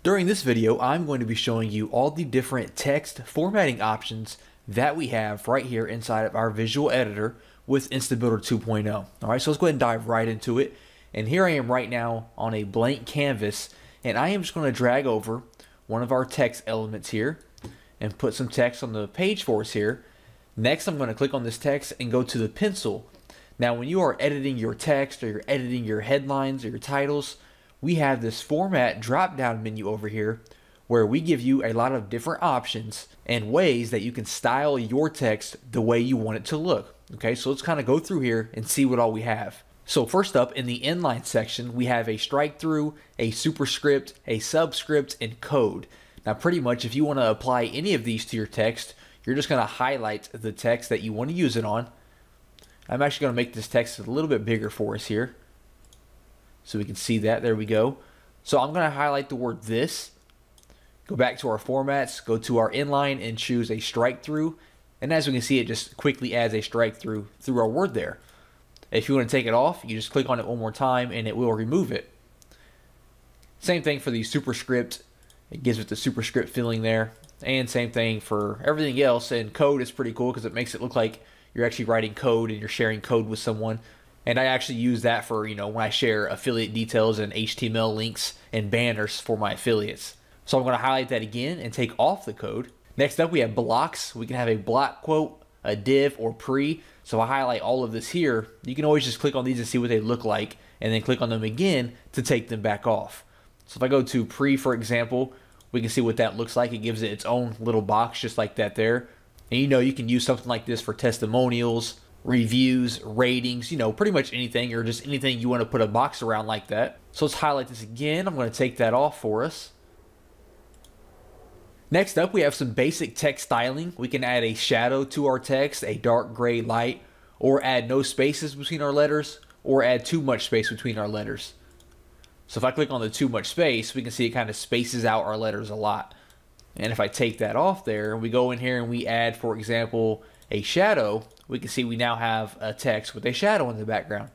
During this video, I'm going to be showing you all the different text formatting options that we have right here inside of our visual editor with InstaBuilder 2.0. All right, so let's go ahead and dive right into it. And here I am right now on a blank canvas, and I am just going to drag over one of our text elements here and put some text on the page for us here. Next, I'm going to click on this text and go to the pencil. Now, when you are editing your text or you're editing your headlines or your titles, we have this format drop-down menu over here where we give you a lot of different options and ways that you can style your text the way you want it to look. Okay, so let's kind of go through here and see what all we have. So first up, in the inline section, we have a strike through, a superscript, a subscript, and code. Now pretty much if you want to apply any of these to your text, you're just going to highlight the text that you want to use it on. I'm actually going to make this text a little bit bigger for us here so we can see that. There we go. So I'm going to highlight the word this, go back to our formats, go to our inline and choose a strike through. And as we can see, it just quickly adds a strike through our word there. If you want to take it off, you just click on it one more time and it will remove it. Same thing for the superscript. It gives it the superscript feeling there. And same thing for everything else. And code is pretty cool because it makes it look like you're actually writing code and you're sharing code with someone. And I actually use that for, when I share affiliate details and HTML links and banners for my affiliates. So I'm going to highlight that again and take off the code. Next up, we have blocks. We can have a block quote, a div, or pre. So I highlight all of this here. You can always just click on these and see what they look like and then click on them again to take them back off. So if I go to pre, for example, we can see what that looks like. It gives it its own little box just like that there. And you can use something like this for testimonials, reviews, ratings, pretty much anything, or just anything you want to put a box around like that. So let's highlight this again. I'm going to take that off for us. Next up, we have some basic text styling. We can add a shadow to our text, a dark gray light, or add no spaces between our letters, or add too much space between our letters. So if I click on the too much space, we can see it kind of spaces out our letters a lot. And if I take that off there, and we go in here and we add, for example, a shadow, we can see we now have a text with a shadow in the background.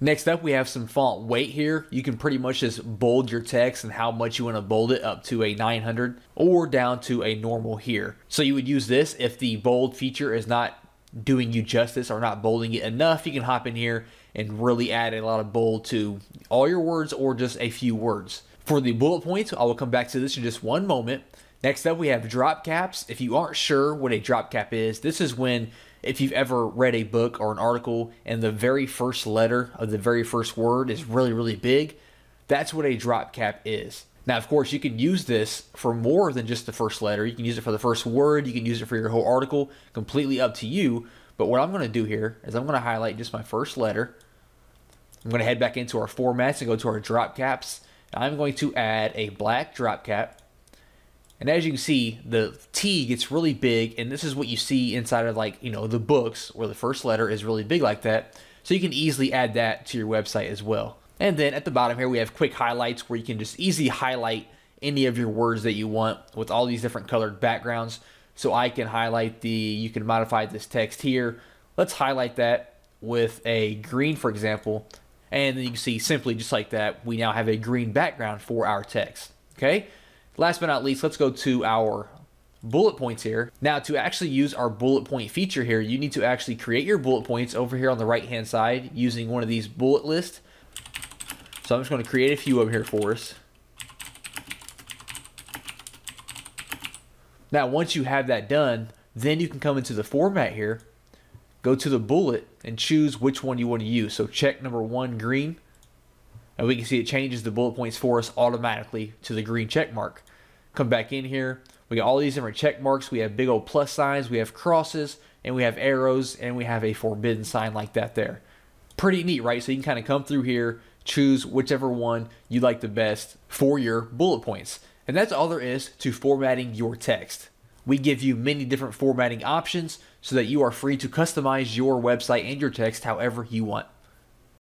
Next up, we have some font weight here. You can pretty much just bold your text and how much you want to bold it up to a 900 or down to a normal here. So you would use this if the bold feature is not doing you justice or not bolding it enough. You can hop in here and really add a lot of bold to all your words or just a few words. For the bullet points, I will come back to this in just one moment. Next up, we have drop caps. If you aren't sure what a drop cap is, this is when, if you've ever read a book or an article and the very first letter of the very first word is really, really big, that's what a drop cap is. Now, of course, you can use this for more than just the first letter. You can use it for the first word. You can use it for your whole article, completely up to you. But what I'm going to do here is I'm going to highlight just my first letter. I'm going to head back into our formats and go to our drop caps. I'm going to add a black drop cap. And as you can see, the T gets really big, and this is what you see inside of the books where the first letter is really big like that. So you can easily add that to your website as well. And then at the bottom here, we have quick highlights where you can just easily highlight any of your words that you want with all these different colored backgrounds. So I can highlight you can modify this text here. Let's highlight that with a green, for example. And then you can see simply just like that, we now have a green background for our text. Okay. Last but not least, let's go to our bullet points here. Now, to actually use our bullet point feature here, you need to actually create your bullet points over here on the right hand side using one of these bullet lists. So I'm just going to create a few over here for us. Now, once you have that done, then you can come into the format here, go to the bullet and choose which one you want to use. So check number 1, green. And we can see it changes the bullet points for us automatically to the green check mark. Come back in here. We got all these different check marks. We have big old plus signs. We have crosses. And we have arrows. And we have a forbidden sign like that there. Pretty neat, right? So you can kind of come through here, choose whichever one you like the best for your bullet points. And that's all there is to formatting your text. We give you many different formatting options so that you are free to customize your website and your text however you want.